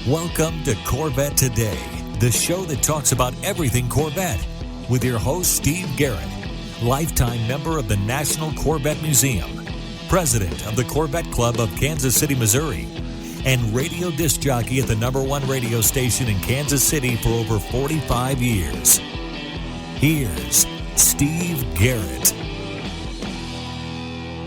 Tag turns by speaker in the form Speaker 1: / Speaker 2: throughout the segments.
Speaker 1: Welcome to Corvette Today, the show that talks about everything Corvette, with your host, Steve Garrett, lifetime member of the National Corvette Museum, president of the Corvette Club of Kansas City, Missouri, and radio disc jockey at the #1 radio station in Kansas City for over 45 years. Here's Steve Garrett.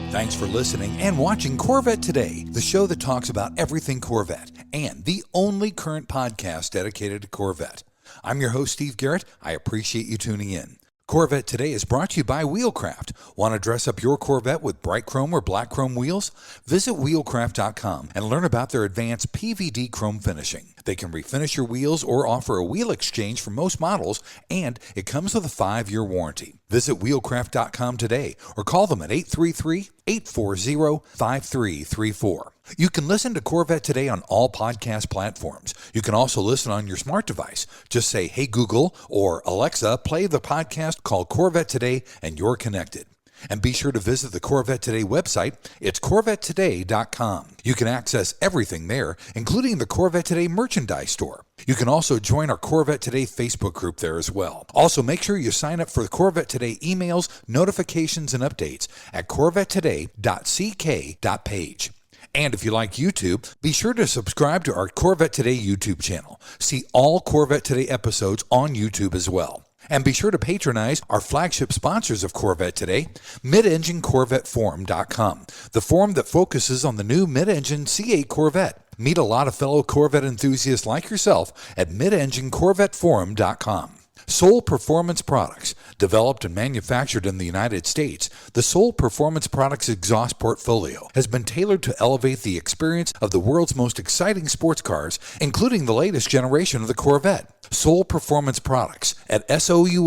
Speaker 2: Thanks for listening and watching Corvette Today, the show that talks about everything Corvette, and the only current podcast dedicated to Corvette. I'm your host, Steve Garrett. I appreciate you tuning in. Corvette Today is brought to you by Wheelcraft. Want to dress up your Corvette with bright chrome or black chrome wheels? Visit wheelcraft.com and learn about their advanced PVD chrome finishing. They can refinish your wheels or offer a wheel exchange for most models, and it comes with a 5-year warranty. Visit wheelcraft.com today or call them at 833-840-5334. You can listen to Corvette Today on all podcast platforms. You can also listen on your smart device. Just say, "Hey Google," or "Alexa, play the podcast called Corvette Today," and you're connected. And be sure to visit the Corvette Today website. It's CorvetteToday.com. You can access everything there, including the Corvette Today merchandise store. You can also join our Corvette Today Facebook group there as well. Also, make sure you sign up for the Corvette Today emails, notifications, and updates at CorvetteToday.ck.page. And if you like YouTube, be sure to subscribe to our Corvette Today YouTube channel. See all Corvette Today episodes on YouTube as well. And be sure to patronize our flagship sponsors of Corvette Today, MidEngineCorvetteForum.com, the forum that focuses on the new mid-engine C8 Corvette. Meet a lot of fellow Corvette enthusiasts like yourself at MidEngineCorvetteForum.com. Soul Performance Products. Developed and manufactured in the United States, the Soul Performance Products exhaust portfolio has been tailored to elevate the experience of the world's most exciting sports cars, including the latest generation of the Corvette. Soul Performance Products at SOULPP.com,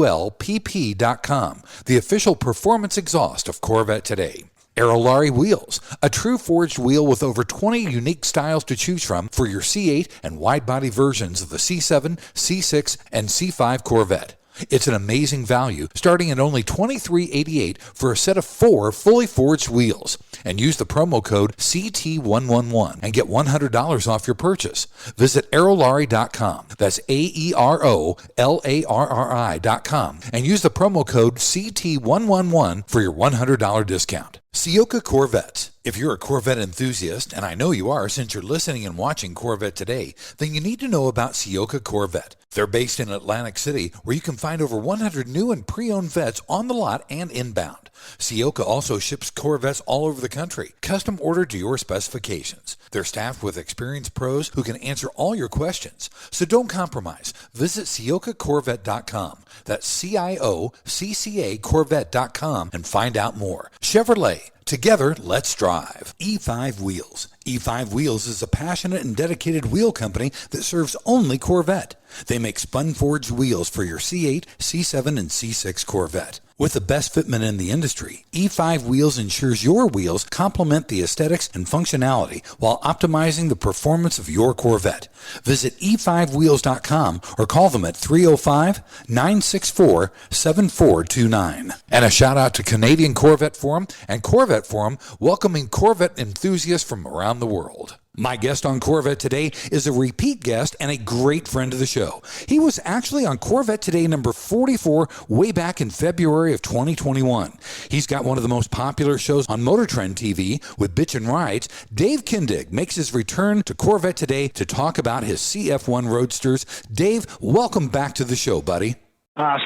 Speaker 2: the official performance exhaust of Corvette Today. Aerolarri Wheels, a true forged wheel with over 20 unique styles to choose from for your C8 and wide-body versions of the C7, C6, and C5 Corvette. It's an amazing value, starting at only $23.88 for a set of 4 fully forged wheels. And use the promo code CT111 and get $100 off your purchase. Visit Aerolarri.com. That's AEROLARRI.com. And use the promo code CT111 for your $100 discount. Ciocca Corvettes. If you're a Corvette enthusiast, and I know you are since you're listening and watching Corvette Today, then you need to know about Ciocca Corvette. They're based in Atlantic City, where you can find over 100 new and pre-owned vets on the lot and inbound. Ciocca also ships Corvettes all over the country, custom ordered to your specifications. They're staffed with experienced pros who can answer all your questions. So don't compromise. Visit CioccaCorvette.com. That's CIOCCA Corvette.com and find out more. Chevrolet. Together, let's drive. E5 Wheels. E5 Wheels is a passionate and dedicated wheel company that serves only Corvette. They make spun-forged wheels for your C8, C7, and C6 Corvette. With the best fitment in the industry, E5 Wheels ensures your wheels complement the aesthetics and functionality while optimizing the performance of your Corvette. Visit e5wheels.com or call them at 305-964-7429. And a shout out to Canadian Corvette Forum and Corvette Forum, welcoming Corvette enthusiasts from around the world. My guest on Corvette Today is a repeat guest and a great friend of the show. He was actually on Corvette Today number 44 way back in February of 2021. He's got one of the most popular shows on MotorTrend TV with Bitchin Rides. Dave Kindig makes his return to Corvette Today to talk about his CF1 Roadsters. Dave, welcome back to the show, buddy.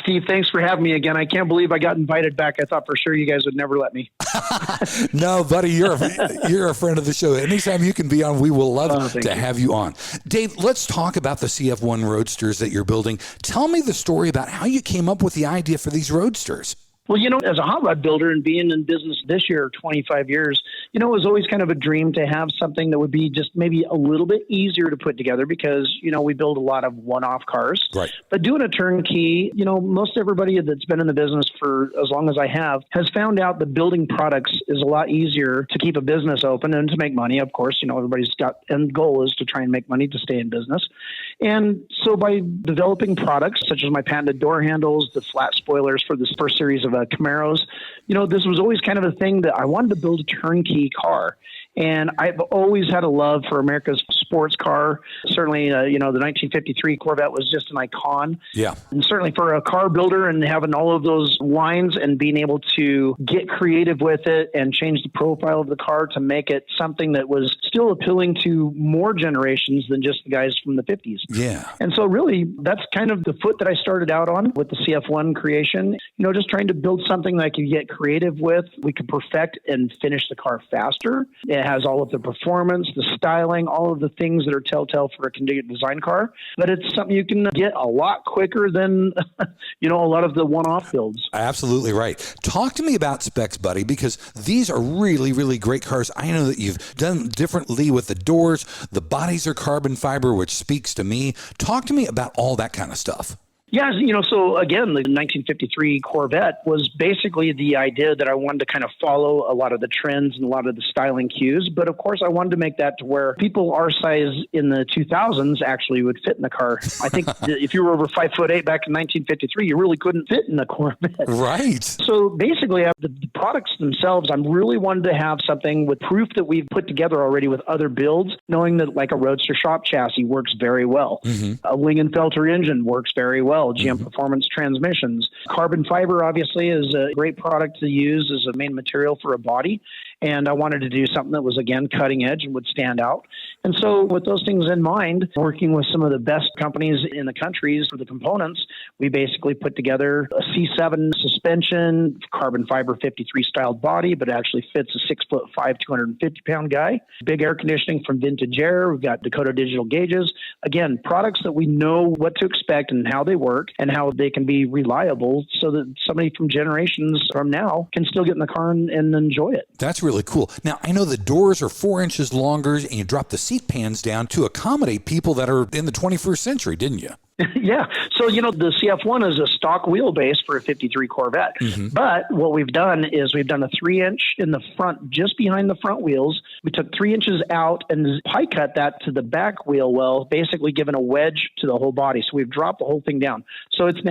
Speaker 3: Steve, thanks for having me again. I can't believe I got invited back. I thought for sure you guys would never let me.
Speaker 2: No, buddy, you're a friend of the show. Anytime you can be on, we will love to have you on. Dave, let's talk about the CF1 Roadsters that you're building. Tell me the story about how you came up with the idea for these Roadsters.
Speaker 3: Well, you know, as a hot rod builder and being in business this year, 25 years, you know, it was always kind of a dream to have something that would be just maybe a little bit easier to put together because, you know, we build a lot of one-off cars. Right. But doing a turnkey, you know, most everybody that's been in the business for as long as I have has found out that building products is a lot easier to keep a business open and to make money. Of course, you know, everybody's got end goal is to try and make money to stay in business. And so by developing products such as my patented door handles, the flat spoilers for this first series of Camaros, you know, this was always kind of a thing that I wanted to build a turnkey car. And I've always had a love for America's sports car. Certainly, the 1953 Corvette was just an icon.
Speaker 2: Yeah.
Speaker 3: And certainly for a car builder and having all of those lines and being able to get creative with it and change the profile of the car to make it something that was still appealing to more generations than just the guys from the 50s.
Speaker 2: Yeah.
Speaker 3: And so really, that's kind of the foot that I started out on with the CF1 creation, just trying to build something that I could get creative with. We could perfect and finish the car faster. It has all of the performance, the styling, all of the things that are telltale for a Kendig design car, but it's something you can get a lot quicker than, a lot of the one-off builds.
Speaker 2: Absolutely right. Talk to me about specs, buddy, because these are really, really great cars. I know that you've done differently with the doors. The bodies are carbon fiber, which speaks to me. Talk to me about all that kind of stuff.
Speaker 3: Yeah, so again, the 1953 Corvette was basically the idea that I wanted to kind of follow a lot of the trends and a lot of the styling cues. But of course, I wanted to make that to where people our size in the 2000s actually would fit in the car. I think if you were over 5'8" back in 1953, you really couldn't fit in the Corvette.
Speaker 2: Right.
Speaker 3: So basically, the products themselves, I really wanted to have something with proof that we've put together already with other builds, knowing that like a Roadster shop chassis works very well. Mm-hmm. A Lingenfelter engine works very well. GM Performance transmissions. Carbon fiber, obviously, is a great product to use as a main material for a body. And I wanted to do something that was, again, cutting edge and would stand out. And so with those things in mind, working with some of the best companies in the countries for the components, we basically put together a C7 suspension, carbon fiber 53 styled body, but it actually fits a 6'5", 250-pound guy. Big air conditioning from Vintage Air. We've got Dakota digital gauges. Again, products that we know what to expect and how they work and how they can be reliable so that somebody from generations from now can still get in the car and enjoy it.
Speaker 2: That's really cool. Now, I know the doors are 4 inches longer and you drop the seat pans down to accommodate people that are in the 21st century, didn't you?
Speaker 3: Yeah. So, the CF1 is a stock wheelbase for a 53 Corvette. Mm-hmm. But what we've done is we've done a 3-inch in the front, just behind the front wheels. We took 3 inches out and pie cut that to the back wheel well, basically giving a wedge to the whole body. So we've dropped the whole thing down. So it's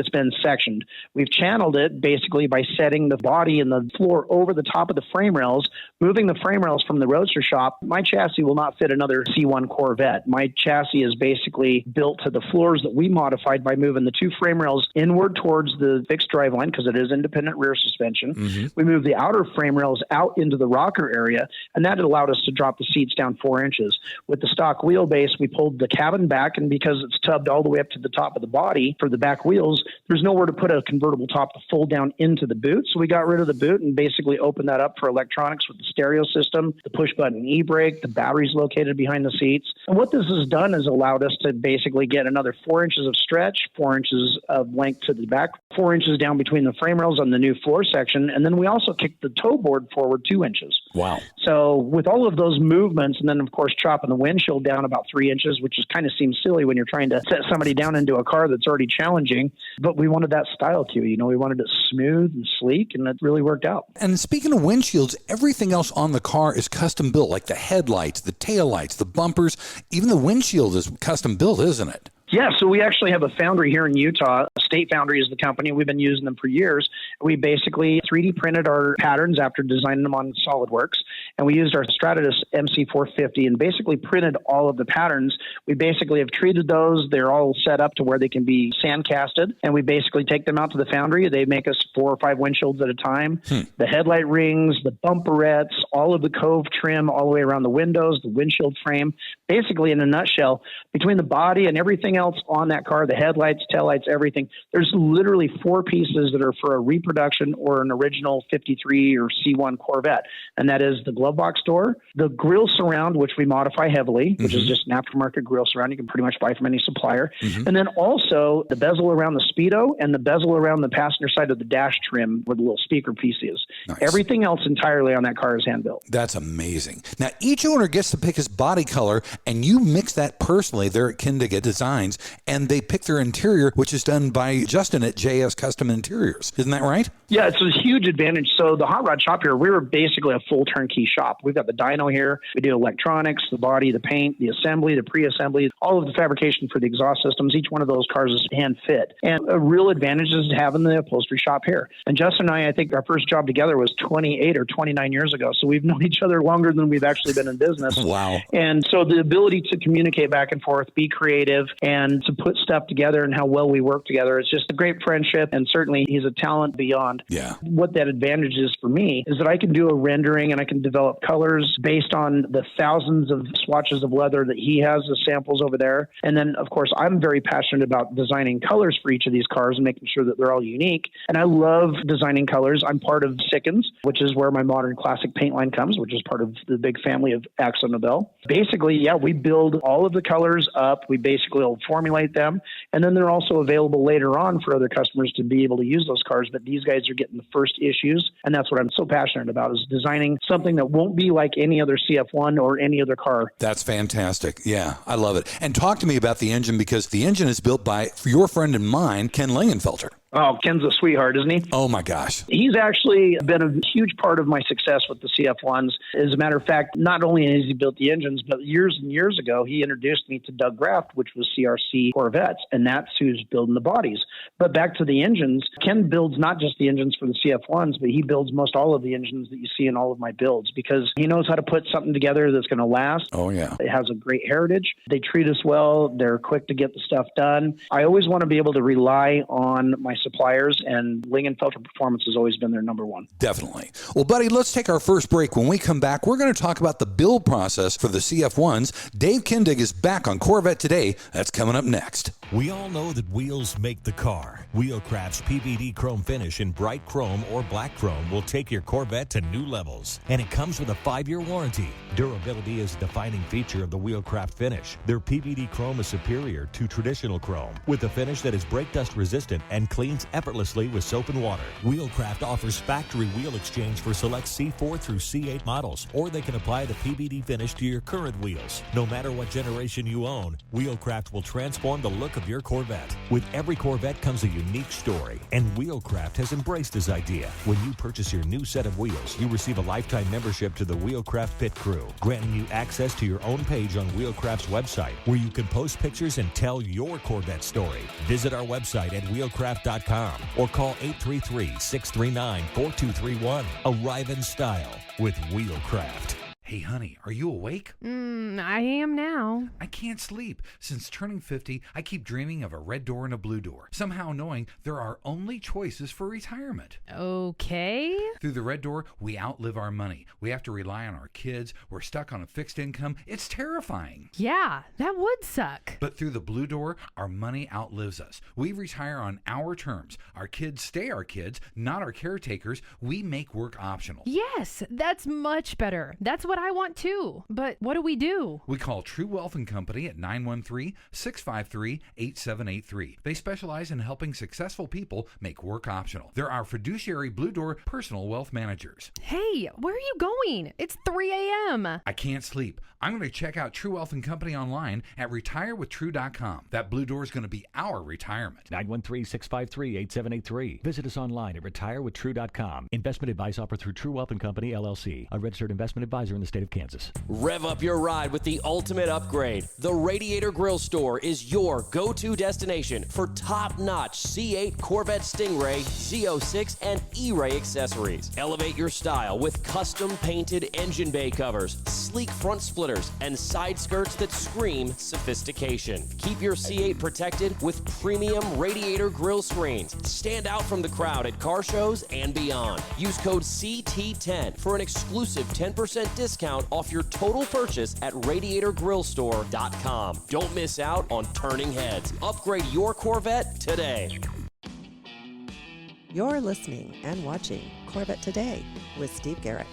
Speaker 3: been sectioned. We've channeled it basically by setting the body and the floor over the top of the frame rails, moving the frame rails from the Roadster shop. My chassis will not fit another C1 Corvette. My chassis is basically built to the floors that we modified by moving the 2 frame rails inward towards the fixed drive line because it is independent rear suspension. Mm-hmm. We moved the outer frame rails out into the rocker area, and that allowed us to drop the seats down 4 inches. With the stock wheelbase, we pulled the cabin back, and because it's tubbed all the way up to the top of the body for the back wheels, there's nowhere to put a convertible top to fold down into the boot. So we got rid of the boot and basically opened that up for electronics with the stereo system, the push-button e-brake, the batteries located behind the seats. And what this has done is allowed us to basically get another 4 inches of stretch, 4 inches of length to the back, 4 inches down between the frame rails on the new floor section. And then we also kicked the toe board forward 2 inches.
Speaker 2: Wow.
Speaker 3: So with all of those movements, and then of course chopping the windshield down about 3 inches, which is kind of seems silly when you're trying to set somebody down into a car that's already challenging, but we wanted that style to, we wanted it smooth and sleek, and it really worked out.
Speaker 2: And speaking of windshields, everything else on the car is custom built, like the headlights, the taillights, the bumpers, even the windshield is custom built, isn't it?
Speaker 3: Yeah, so we actually have a foundry here in Utah. State Foundry is the company. We've been using them for years. We basically 3D printed our patterns after designing them on SolidWorks, and we used our Stratus MC450 and basically printed all of the patterns. We basically have treated those. They're all set up to where they can be sandcasted, and we basically take them out to the foundry. They make us 4 or 5 windshields at a time. The headlight rings, the bumperettes, all of the cove trim all the way around the windows, the windshield frame. Basically, in a nutshell, between the body and everything else on that car, the headlights, taillights, everything, there's literally 4 pieces that are for a reproduction or an original 53 or C1 Corvette. And that is the glove box door, the grill surround, which we modify heavily, which is just an aftermarket grill surround you can pretty much buy from any supplier. And then also the bezel around the Speedo and the bezel around the passenger side of the dash trim where the little speaker piece is. Nice. Everything else entirely on that car is hand built.
Speaker 2: That's amazing. Now, each owner gets to pick his body color, and you mix that personally there at Kendig Designs, and they pick their interior, which is done by by Justin at JS Custom Interiors. Isn't that right?
Speaker 3: Yeah, it's a huge advantage. So the hot rod shop here, we're basically a full turnkey shop. We've got the dyno here. We do electronics, the body, the paint, the assembly, the pre-assembly, all of the fabrication for the exhaust systems. Each one of those cars is hand fit. And a real advantage is having the upholstery shop here. And Justin and I think our first job together was 28 or 29 years ago. So we've known each other longer than we've actually been in business.
Speaker 2: Wow.
Speaker 3: And so the ability to communicate back and forth, be creative, and to put stuff together and how well we work together, it's just a great friendship. And certainly he's a talent beyond.
Speaker 2: Yeah.
Speaker 3: What that advantage is for me is that I can do a rendering and I can develop colors based on the thousands of swatches of leather that he has as samples over there. And then, of course, I'm very passionate about designing colors for each of these cars and making sure that they're all unique. And I love designing colors. I'm part of Sickens, which is where my modern classic paint line comes, which is part of the big family of Axel Nobel. Basically, yeah, we build all of the colors up. We basically will formulate them. And then they're also available later on for other customers to be able to use those cars. But these guys are getting the first issues. And that's what I'm so passionate about, is designing something that won't be like any other CF1 or any other car.
Speaker 2: That's fantastic. Yeah, I love it. And talk to me about the engine, because the engine is built by your friend and mine, Ken Langenfelter.
Speaker 3: Oh, Ken's a sweetheart, isn't he?
Speaker 2: Oh, my gosh.
Speaker 3: He's actually been a huge part of my success with the CF1s. As a matter of fact, not only has he built the engines, but years and years ago, he introduced me to Doug Graft, which was CRC Corvettes, and that's who's building the bodies. But back to the engines, Ken builds not just the engines for the CF1s, but he builds most all of the engines that you see in all of my builds, because he knows how to put something together that's going to last.
Speaker 2: Oh, yeah.
Speaker 3: It has a great heritage. They treat us well. They're quick to get the stuff done. I always want to be able to rely on my suppliers, and Langenfelter Performance has always been their number one.
Speaker 2: Definitely. Well, buddy, let's take our first break. When we come back, we're going to talk about the build process for the CF1s. Dave Kindig is back on Corvette Today. That's coming up next.
Speaker 1: We all know that wheels make the car. Wheelcraft's PVD chrome finish in bright chrome or black chrome will take your Corvette to new levels. And it comes with a 5-year warranty. Durability is a defining feature of the Wheelcraft finish. Their PVD chrome is superior to traditional chrome, with a finish that is brake dust resistant and cleans effortlessly with soap and water. Wheelcraft offers factory wheel exchange for select C4 through C8 models, or they can apply the PVD finish to your current wheels. No matter what generation you own, Wheelcraft will transform the look of your Corvette. With every Corvette comes a unique story, and Wheelcraft has embraced this idea. When you purchase your new set of wheels, you receive a lifetime membership to the Wheelcraft Pit Crew, granting you access to your own page on Wheelcraft's website, where you can post pictures and tell your Corvette story. Visit our website at wheelcraft.com or call 833-639-4231. Arrive in style with Wheelcraft.
Speaker 2: Hey, honey, are you awake?
Speaker 4: I am now.
Speaker 2: I can't sleep. Since turning 50, I keep dreaming of a red door and a blue door, somehow knowing there are only choices for retirement.
Speaker 4: Okay.
Speaker 2: Through the red door, we outlive our money. We have to rely on our kids. We're stuck on a fixed income. It's terrifying.
Speaker 4: Yeah, that would suck.
Speaker 2: But through the blue door, our money outlives us. We retire on our terms. Our kids stay our kids, not our caretakers. We make work optional.
Speaker 4: Yes, that's much better. That's what I want too. But what do we do?
Speaker 2: We call True Wealth & Company at 913-653-8783. They specialize in helping successful people make work optional. They're our fiduciary Blue Door personal wealth managers.
Speaker 4: Hey, where are you going? It's 3 a.m.
Speaker 2: I can't sleep. I'm going to check out True Wealth & Company online at retirewithtrue.com. That Blue Door is going to be our retirement.
Speaker 5: 913-653-8783. Visit us online at retirewithtrue.com. Investment advice offered through True Wealth & Company, LLC, a registered investment advisor in the state of Kansas.
Speaker 6: Rev up your ride with the ultimate upgrade. The Radiator Grill Store is your go-to destination for top-notch C8 Corvette Stingray, Z06, and E-Ray accessories. Elevate your style with custom-painted engine bay covers, sleek front splitters, and side skirts that scream sophistication. Keep your C8 protected with premium Radiator Grill screens. Stand out from the crowd at car shows and beyond. Use code CT10 for an exclusive 10% discount off your total purchase at radiatorgrillstore.com. Don't miss out on turning heads. Upgrade your Corvette today.
Speaker 7: You're listening and watching Corvette Today with Steve Garrett.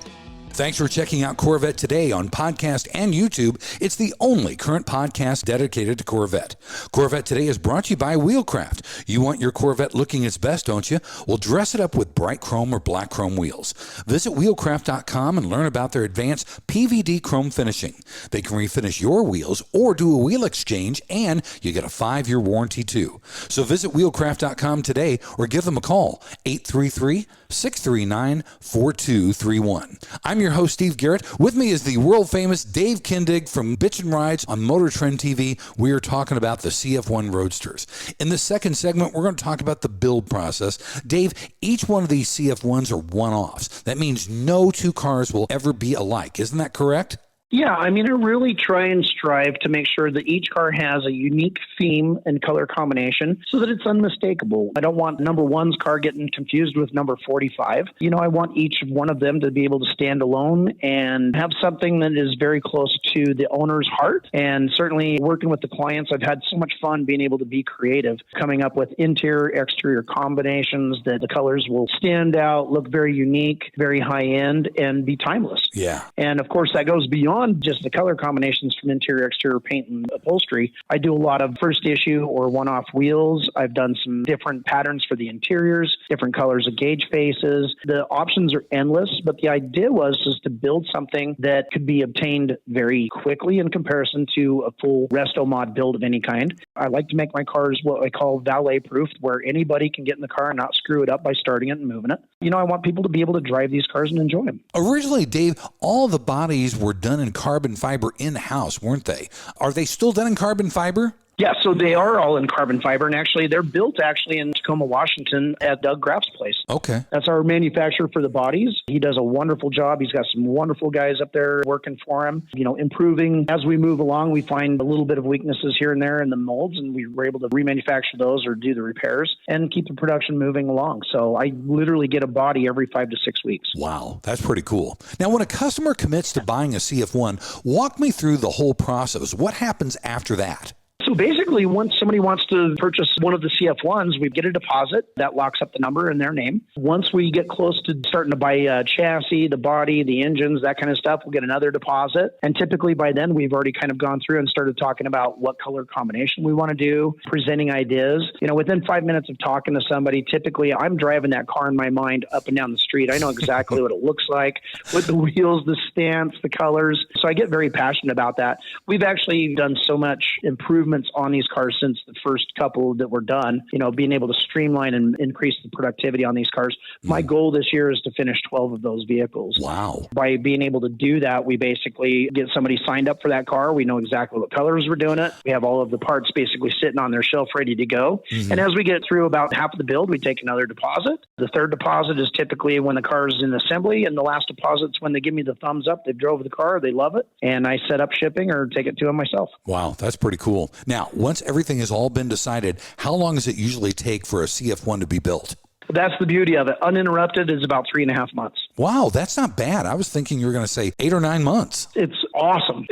Speaker 2: Thanks for checking out Corvette Today on podcast and YouTube. It's the only current podcast dedicated to Corvette. Corvette Today is brought to you by Wheelcraft. You want your Corvette looking its best, don't you? Well, dress it up with bright chrome or black chrome wheels. Visit wheelcraft.com and learn about their advanced PVD chrome finishing. They can refinish your wheels or do a wheel exchange, and you get a 5-year warranty too. So visit wheelcraft.com today or give them a call, 833-639-4231. I'm your host, Steve Garrett. With me is the world-famous Dave Kindig from Bitchin Rides on MotorTrend TV. We are talking about the CF1 Roadsters. In the second segment, we're going to talk about the build process. Dave, each one of these CF1s are one-offs. That means no two cars will ever be alike. Isn't that correct?
Speaker 3: Yeah, I mean, I really try and strive to make sure that each car has a unique theme and color combination so that it's unmistakable. I don't want number one's car getting confused with number 45. You know, I want each one of them to be able to stand alone and have something that is very close to the owner's heart. And certainly working with the clients, I've had so much fun being able to be creative, coming up with interior, exterior combinations that the colors will stand out, look very unique, very high end, and be timeless.
Speaker 2: Yeah.
Speaker 3: And of course, that goes beyond just the color combinations from interior, exterior paint and upholstery. I do a lot of first issue or one-off wheels. I've done some different patterns for the interiors, different colors of gauge faces. The options are endless, but the idea was to build something that could be obtained very quickly in comparison to a full resto mod build of any kind. I like to make my cars what I call valet-proof, where anybody can get in the car and not screw it up by starting it and moving it. You know, I want people to be able to drive these cars and enjoy them.
Speaker 2: Originally, Dave, all the bodies were done in carbon fiber in-house, weren't they? Are they still done in carbon fiber?
Speaker 3: Yeah, so they are all in carbon fiber, and actually they're built in Tacoma, Washington at Doug Graf's place.
Speaker 2: Okay.
Speaker 3: That's our manufacturer for the bodies. He does a wonderful job. He's got some wonderful guys up there working for him, you know, improving. As we move along, we find a little bit of weaknesses here and there in the molds, and we were able to remanufacture those or do the repairs and keep the production moving along. So I literally get a body every 5 to 6 weeks.
Speaker 2: Wow, that's pretty cool. Now, when a customer commits to buying a CF1, walk me through the whole process. What happens after that?
Speaker 3: So basically, once somebody wants to purchase one of the CF1s, we get a deposit that locks up the number and their name. Once we get close to starting to buy a chassis, the body, the engines, that kind of stuff, we'll get another deposit. And typically by then, we've already kind of gone through and started talking about what color combination we want to do, presenting ideas. You know, within 5 minutes of talking to somebody, typically I'm driving that car in my mind up and down the street. I know exactly what it looks like with the wheels, the stance, the colors. So I get very passionate about that. We've actually done so much improvement on these cars since the first couple that were done, you know, being able to streamline and increase the productivity on these cars. My goal this year is to finish 12 of those vehicles.
Speaker 2: Wow.
Speaker 3: By being able to do that, we basically get somebody signed up for that car. We know exactly what colors we're doing it. We have all of the parts basically sitting on their shelf ready to go. And as we get through about half of the build, we take another deposit. The third deposit is typically when the car is in assembly, and the last deposit is when they give me the thumbs up. They drove the car, they love it, and I set up shipping or take it to them myself.
Speaker 2: Wow, that's pretty cool. Now, once everything has all been decided, how long does it usually take for a CF1 to be built?
Speaker 3: That's the beauty of it. Uninterrupted is about 3.5 months.
Speaker 2: Wow, that's not bad. I was thinking you were going to say 8 or 9 months.
Speaker 3: It's awesome.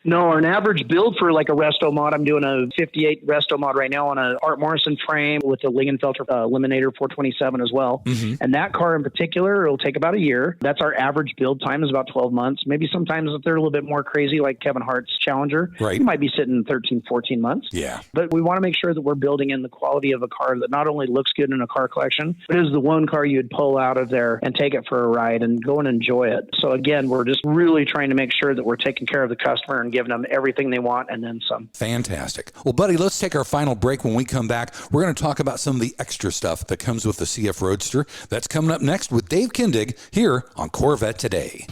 Speaker 3: No, an average build for like a resto mod, I'm doing a 58 resto mod right now on a Art Morrison frame with a Lingenfelter Eliminator 427 as well. And that car in particular, it'll take about a year. That's our average build time is about 12 months. Maybe sometimes if they're a little bit more crazy, like Kevin Hart's Challenger, you might be sitting 13, 14 months.
Speaker 2: Yeah.
Speaker 3: But we want to make sure that we're building in the quality of a car that not only looks good in a car collection, but is the one car you'd pull out of there and take it for a ride and go and enjoy it. So again, we're just really trying to make sure that we're taking care of the customer and giving them everything they want and then some.
Speaker 2: Fantastic. Well, buddy, let's take our final break. When we come back, we're going to talk about some of the extra stuff that comes with the CF Roadster. That's coming up next with Dave Kindig here on Corvette Today.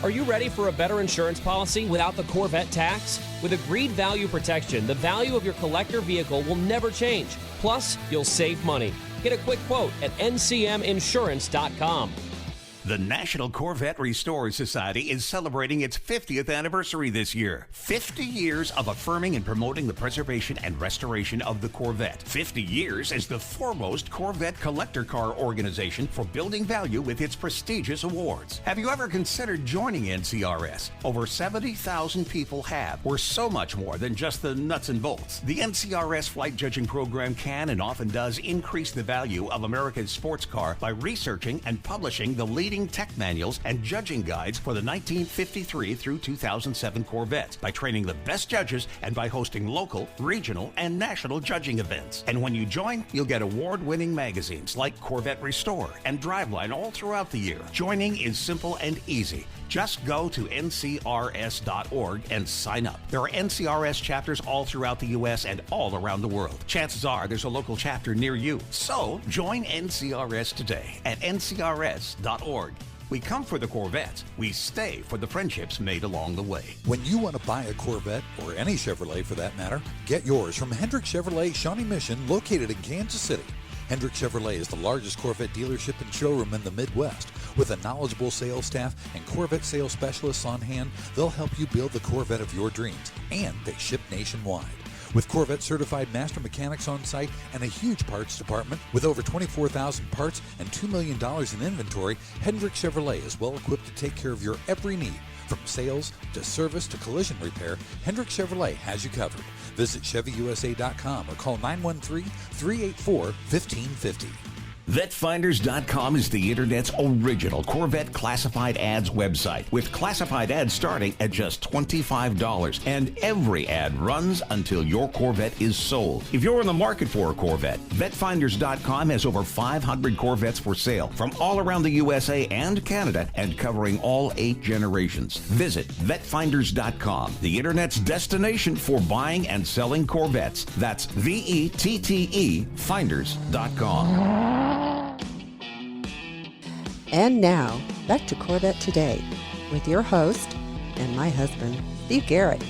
Speaker 6: Are you ready for a better insurance policy without the Corvette tax? With Agreed Value Protection, the value of your collector vehicle will never change. Plus, you'll save money. Get a quick quote at ncminsurance.com.
Speaker 7: The National Corvette Restorers Society is celebrating its 50th anniversary this year. 50 years of affirming and promoting the preservation and restoration of the Corvette. 50 years as the foremost Corvette collector car organization for building value with its prestigious awards. Have you ever considered joining NCRS? Over 70,000 people have. We're so much more than just the nuts and bolts. The NCRS flight judging program can and often does increase the value of America's sports car by researching and publishing the leading tech manuals and judging guides for the 1953 through 2007 Corvettes, by training the best judges, and by hosting local, regional, and national judging events. And when you join, you'll get award-winning magazines like Corvette Restore and Driveline all throughout the year. Joining is simple and easy. Just go to ncrs.org and sign up. There are NCRS chapters all throughout the U.S. and all around the world. Chances are there's a local chapter near you. So join NCRS today at ncrs.org. We come for the Corvettes. We stay for the friendships made along the way.
Speaker 2: When you want to buy a Corvette, or any Chevrolet for that matter, get yours from Hendrick Chevrolet Shawnee Mission, located in Kansas City. Hendrick Chevrolet is the largest Corvette dealership and showroom in the Midwest. With a knowledgeable sales staff and Corvette sales specialists on hand, they'll help you build the Corvette of your dreams, and they ship nationwide. With Corvette certified master mechanics on site and a huge parts department with over 24,000 parts and $2 million in inventory, Hendrick Chevrolet is well equipped to take care of your every need. From sales to service to collision repair, Hendrick Chevrolet has you covered. Visit ChevyUSA.com or call 913-384-1550.
Speaker 7: VetFinders.com is the Internet's original Corvette classified ads website, with classified ads starting at just $25, and every ad runs until your Corvette is sold. If you're in the market for a Corvette, VetFinders.com has over 500 Corvettes for sale from all around the USA and Canada, and covering all 8 generations. Visit VetFinders.com, the Internet's destination for buying and selling Corvettes. That's VETTE Finders.com.
Speaker 8: And now, back to Corvette Today with your host and my husband, Steve Garrett.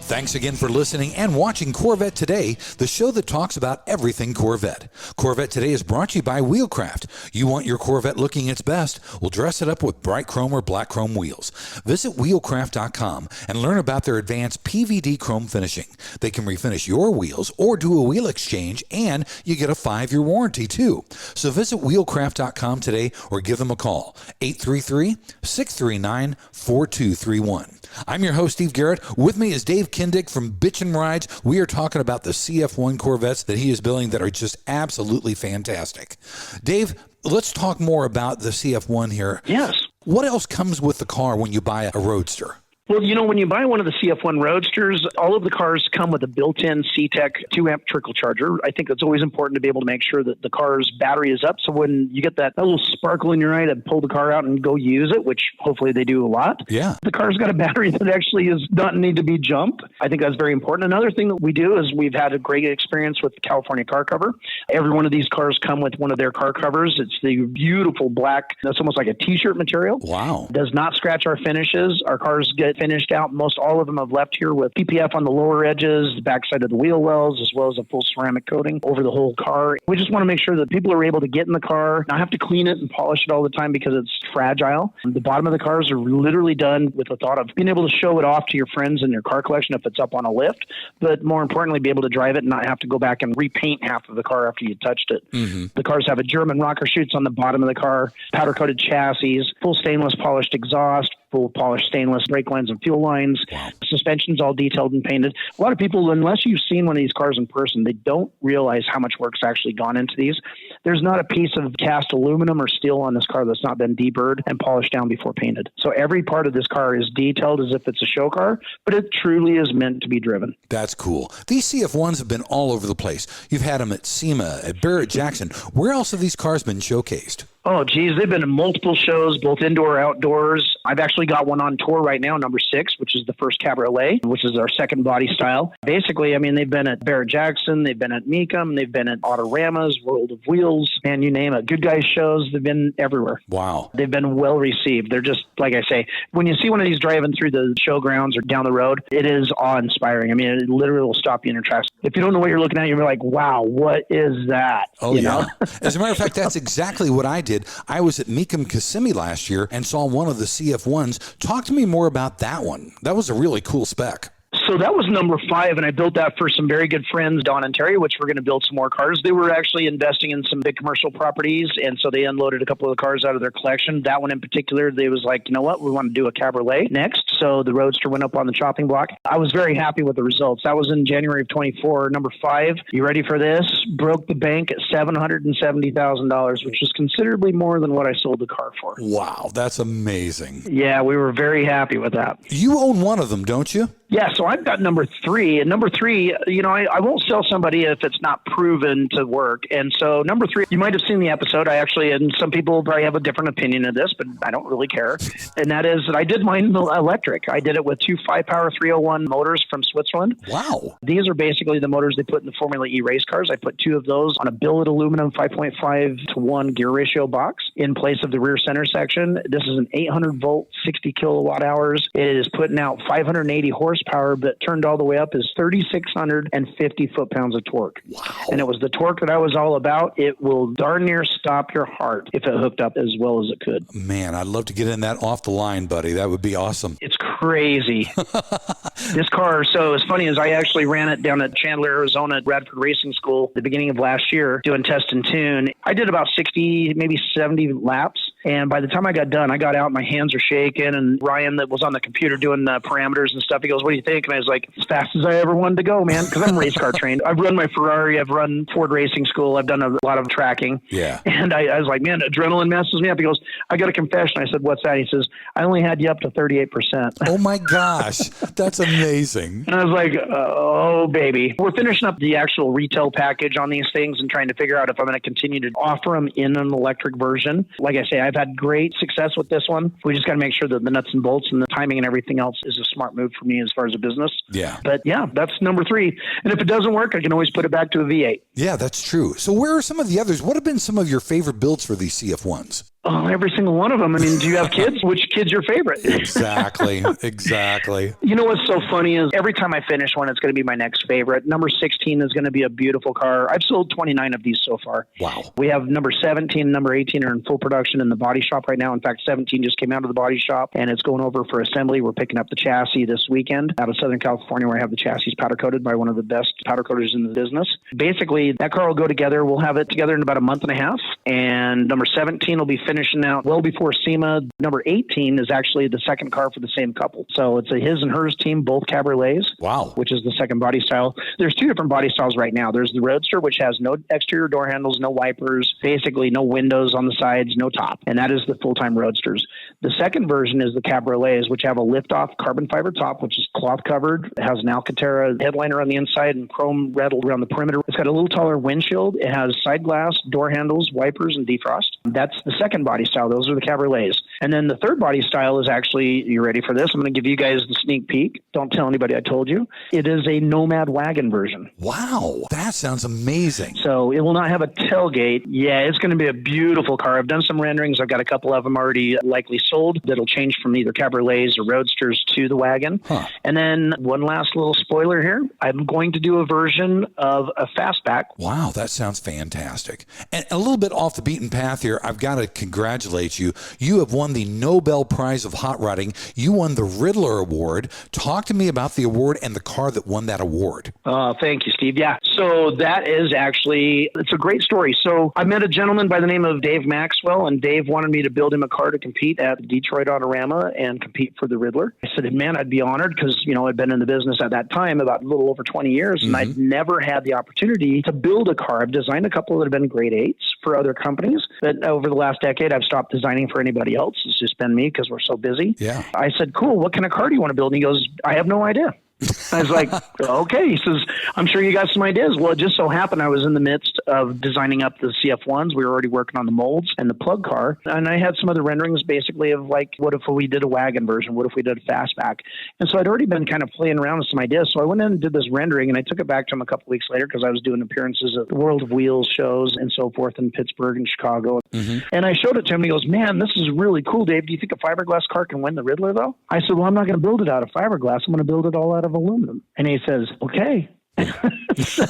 Speaker 2: Thanks again for listening and watching Corvette Today, the show that talks about everything Corvette. Corvette Today is brought to you by Wheelcraft. You want your Corvette looking its best? Well, dress it up with bright chrome or black chrome wheels. Visit wheelcraft.com and learn about their advanced PVD chrome finishing. They can refinish your wheels or do a wheel exchange, and you get a 5-year warranty too. So visit wheelcraft.com today or give them a call, 833-639-4231. I'm your host, Steve Garrett. With me is Dave Kindig from Bitchin Rides. We are talking about the CF1 Corvettes that he is building that are just absolutely fantastic. Dave, let's talk more about the CF1 here.
Speaker 3: Yes.
Speaker 2: What else comes with the car when you buy a Roadster?
Speaker 3: Well, you know, when you buy one of the CF1 Roadsters, all of the cars come with a built-in C-Tech 2-amp trickle charger. I think it's always important to be able to make sure that the car's battery is up, so when you get that little sparkle in your eye to pull the car out and go use it, which hopefully they do a lot,
Speaker 2: yeah,
Speaker 3: the car's got a battery that actually does not need to be jumped. I think that's very important. Another thing that we do is we've had a great experience with California car cover. Every one of these cars come with one of their car covers. It's the beautiful black, that's almost like a T-shirt material.
Speaker 2: Wow.
Speaker 3: Does not scratch our finishes. Our cars get finished out. Most all of them have left here with PPF on the lower edges, the backside of the wheel wells, as well as a full ceramic coating over the whole car. We just want to make sure that people are able to get in the car, not have to clean it and polish it all the time because it's fragile. The bottom of the cars are literally done with the thought of being able to show it off to your friends in your car collection if it's up on a lift, but more importantly, be able to drive it and not have to go back and repaint half of the car after you touched it. Mm-hmm. The cars have a German rocker chutes on the bottom of the car, powder-coated chassis, full stainless polished exhaust, full polished stainless brake lines and fuel lines. Wow. Suspension's all detailed and painted. A lot of people, unless you've seen one of these cars in person, they don't realize how much work's actually gone into these. There's not a piece of cast aluminum or steel on this car that's not been deburred and polished down before painted. So every part of this car is detailed as if it's a show car, but it truly is meant to be driven.
Speaker 2: That's cool. These CF1s have been all over the place. You've had them at SEMA, at Barrett-Jackson. Where else have these cars been showcased?
Speaker 3: Oh, geez, they've been in multiple shows, both indoor and outdoors. I've actually got one on tour right now, number 6, which is the first Cabriolet, which is our second body style. Basically, I mean, they've been at Barrett-Jackson, they've been at Mecum, they've been at Autorama's, World of Wheels, and you name it. Good Guys shows, they've been everywhere.
Speaker 2: Wow.
Speaker 3: They've been well received. They're just, like I say, when you see one of these driving through the showgrounds or down the road, it is awe-inspiring. I mean, it literally will stop you in your tracks. If you don't know what you're looking at, you'll be like, wow, what is that?
Speaker 2: Oh, you know? As a matter of fact, that's exactly what I did. kid, I was at Meekum Kissimmee last year and saw one of the CF1s. Talk to me more about that one. That was a really cool spec.
Speaker 3: So that was number 5, and I built that for some very good friends, Don and Terry, which we're going to build some more cars. They were actually investing in some big commercial properties, and so they unloaded a couple of the cars out of their collection. That one in particular, they was like, you know what, we want to do a cabriolet next. So the Roadster went up on the chopping block. I was very happy with the results. That was in January of 24. Number 5, you ready for this? Broke the bank at $770,000, which is considerably more than what I sold the car for.
Speaker 2: Wow, that's amazing.
Speaker 3: Yeah, we were very happy with that.
Speaker 2: You own one of them, don't you?
Speaker 3: Yeah, so I've got number 3. And number 3, you know, I won't sell somebody if it's not proven to work. And so number 3, you might have seen the episode. I actually, and some people probably have a different opinion of this, but I don't really care. And that is that I did mine electric. I did it with 2 5-power 301 motors from Switzerland.
Speaker 2: Wow.
Speaker 3: These are basically the motors they put in the Formula E race cars. I put 2 of those on a billet aluminum 5.5-to-1 gear ratio box in place of the rear center section. This is an 800-volt, 60 kilowatt hours. It is putting out 580 horsepower, but turned all the way up is 3,650 foot-pounds of torque.
Speaker 2: Wow.
Speaker 3: And it was the torque that I was all about. It will darn near stop your heart if it hooked up as well as it could.
Speaker 2: Man, I'd love to get in that off the line, buddy. That would be awesome.
Speaker 3: It's crazy. This car, so as funny as I actually ran it down at Chandler, Arizona at Radford Racing School at the beginning of last year doing test and tune. I did about 60, maybe 70 laps. And by the time I got done, I got out, my hands are shaking. And Ryan, that was on the computer doing the parameters and stuff, he goes, "What do you think?" And I was like, "As fast as I ever wanted to go, man," because I'm race car trained. I've run my Ferrari. I've run Ford Racing School. I've done a lot of tracking.
Speaker 2: Yeah.
Speaker 3: And I was like, man, adrenaline messes me up. He goes, "I got a confession." I said, "What's that?" He says, "I only had you up to 38%.
Speaker 2: Oh, my gosh. That's amazing.
Speaker 3: And I was like, oh, baby. We're finishing up the actual retail package on these things and trying to figure out if I'm going to continue to offer them in an electric version. Like I say, I've had great success with this one. We just got to make sure that the nuts and bolts and the timing and everything else is a smart move for me as far as a business.
Speaker 2: Yeah.
Speaker 3: But yeah, that's number 3. And if it doesn't work, I can always put it back to a V8.
Speaker 2: Yeah, that's true. So where are some of the others? What have been some of your favorite builds for these CF1s?
Speaker 3: Oh, every single one of them. I mean, do you have kids? Which kid's your favorite?
Speaker 2: Exactly. Exactly.
Speaker 3: You know what's so funny is every time I finish one, it's going to be my next favorite. Number 16 is going to be a beautiful car. I've sold 29 of these so far.
Speaker 2: Wow.
Speaker 3: We have number 17 and number 18 are in full production in the body shop right now. In fact, 17 just came out of the body shop and it's going over for assembly. We're picking up the chassis this weekend out of Southern California, where I have the chassis powder coated by one of the best powder coaters in the business. Basically, that car will go together. We'll have it together in about a month and a half. And number 17 will be finishing out well before SEMA. Number 18 is actually the second car for the same couple. So it's a his and hers team, both cabriolets.
Speaker 2: Wow.
Speaker 3: Which is the second body style. There's 2 different body styles right now. There's the Roadster, which has no exterior door handles, no wipers, basically no windows on the sides, no top. And that is the full-time Roadsters. The second version is the cabriolets, which have a lift-off carbon fiber top, which is cloth covered. It has an Alcantara headliner on the inside and chrome rattled around the perimeter. It's got a little taller windshield. It has side glass, door handles, wipers, and defrost. That's the second body style. Those are the cabriolets. And then the third body style is actually, you ready for this? I'm going to give you guys the sneak peek. Don't tell anybody I told you. It is a Nomad wagon version.
Speaker 2: Wow. That sounds amazing.
Speaker 3: So it will not have a tailgate. Yeah, it's going to be a beautiful car. I've done some renderings. I've got a couple of them already likely sold that'll change from either cabriolets or Roadsters to the wagon.
Speaker 2: Huh.
Speaker 3: And then one last little spoiler here. I'm going to do a version of a fastback.
Speaker 2: Wow, that sounds fantastic. And a little bit off the beaten path here, I've got to congratulate you. You have won the Nobel Prize of Hot Rodding. You won the Riddler Award. Talk to me about the award and the car that won that award.
Speaker 3: Thank you, Steve. Yeah. So that is actually, it's a great story. So I met a gentleman by the name of Dave Maxwell, and Dave wanted me to build him a car to compete at the Detroit Autorama and compete for the Riddler. I said, man, I'd be honored because, you know, I'd been in the business at that time about a little over 20 years, and I'd never had the opportunity to build a car. I've designed a couple that have been grade 8s for other companies, but over the last decade, I've stopped designing for anybody else. It's just been me because we're so busy.
Speaker 2: Yeah.
Speaker 3: I said, cool, what kind of car do you want to build? And he goes, I have no idea. I was like, okay. He says, I'm sure you got some ideas. Well, it just so happened I was in the midst of designing up the CF1s. We were already working on the molds and the plug car. And I had some other renderings basically of like, what if we did a wagon version? What if we did a fastback? And so I'd already been kind of playing around with some ideas. So I went in and did this rendering, and I took it back to him a couple weeks later because I was doing appearances at the World of Wheels shows and so forth in Pittsburgh and Chicago. And I showed it to him, and he goes, man, this is really cool, Dave. Do you think a fiberglass car can win the Riddler, though? I said, well, I'm not going to build it out of fiberglass. I'm going to build it all out of aluminum. And he says, okay. So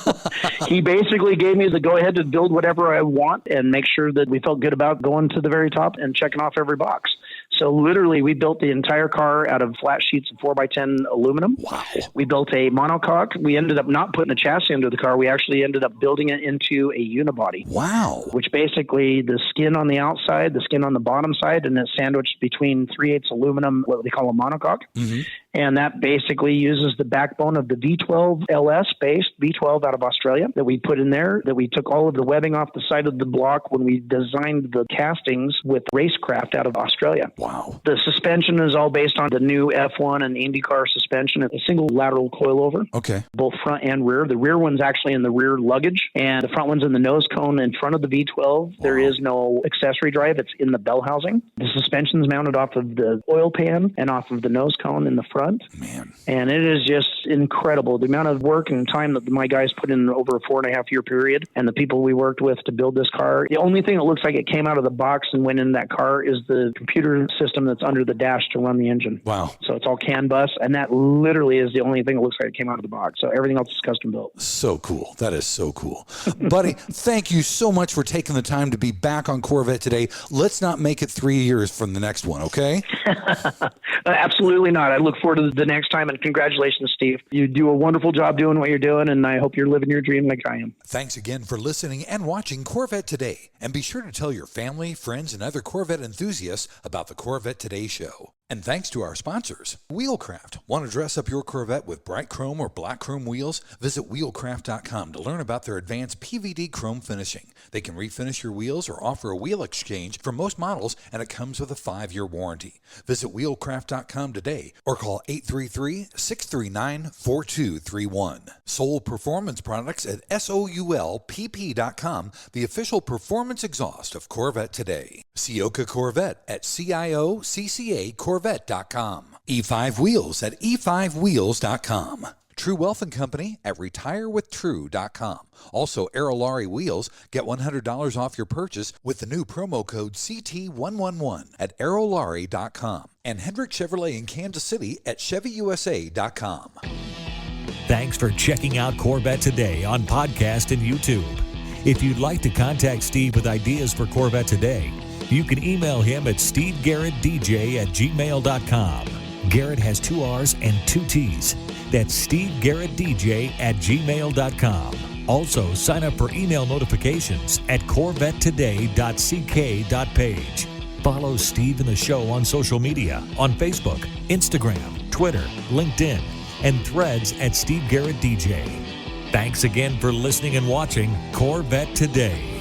Speaker 3: he basically gave me the go-ahead to build whatever I want and make sure that we felt good about going to the very top and checking off every box. So literally, we built the entire car out of flat sheets of 4x10 aluminum.
Speaker 2: Wow.
Speaker 3: We built a monocoque. We ended up not putting a chassis under the car. We actually ended up building it into a unibody.
Speaker 2: Wow.
Speaker 3: Which basically the skin on the outside, the skin on the bottom side, and it's sandwiched between 3/8 aluminum, what they call a monocoque.
Speaker 2: Mm-hmm.
Speaker 3: And that basically uses the backbone of the V12 LS based V12 out of Australia that we put in there, that we took all of the webbing off the side of the block when we designed the castings with Racecraft out of Australia.
Speaker 2: Wow.
Speaker 3: The suspension is all based on the new F1 and IndyCar suspension. It's a single lateral coilover.
Speaker 2: Okay.
Speaker 3: Both front and rear. The rear one's actually in the rear luggage, and the front one's in the nose cone in front of the V12. Wow. There is no accessory drive. It's in the bell housing. The suspension's mounted off of the oil pan and off of the nose cone in the front.
Speaker 2: Man.
Speaker 3: And it is just incredible. The amount of work and time that my guys put in over a 4.5 year period, and the people we worked with to build this car. The only thing that looks like it came out of the box and went in that car is the computer system that's under the dash to run the engine.
Speaker 2: Wow.
Speaker 3: So it's all CAN bus, and that literally is the only thing that looks like it came out of the box. So everything else is custom built.
Speaker 2: So cool. That is so cool. Buddy, thank you so much for taking the time to be back on Corvette Today. Let's not make it 3 years from the next one, okay?
Speaker 3: Absolutely not. I look forward to the next time, and congratulations, Steve. You do a wonderful job doing what you're doing, and I hope you're living your dream like I am.
Speaker 2: Thanks again for listening and watching Corvette Today. And be sure to tell your family, friends, and other Corvette enthusiasts about the Corvette Today show. And thanks to our sponsors, Wheelcraft. Want to dress up your Corvette with bright chrome or black chrome wheels? Visit wheelcraft.com to learn about their advanced PVD chrome finishing. They can refinish your wheels or offer a wheel exchange for most models, and it comes with a 5-year warranty. Visit wheelcraft.com today or call 833-639-4231. Soul Performance Products at SOULPP.com, the official performance exhaust of Corvette Today. Ciocca Corvette at CIOCCA Corvette.com. E5 Wheels at E5Wheels.com. True Wealth and Company at RetireWithTrue.com. Also, Aerolarri Wheels. Get $100 off your purchase with the new promo code CT111 at Aerolarri.com. And Hendrick Chevrolet in Kansas City at ChevyUSA.com.
Speaker 1: Thanks for checking out Corvette Today on podcast and YouTube. If you'd like to contact Steve with ideas for Corvette Today, you can email him at stevegarrettdj@gmail.com. Garrett has 2 R's and 2 T's. That's stevegarrettdj@gmail.com. Also, sign up for email notifications at corvettetoday.ck.page. Follow Steve and the show on social media on Facebook, Instagram, Twitter, LinkedIn, and Threads at Steve Garrett DJ. Thanks again for listening and watching Corvette Today.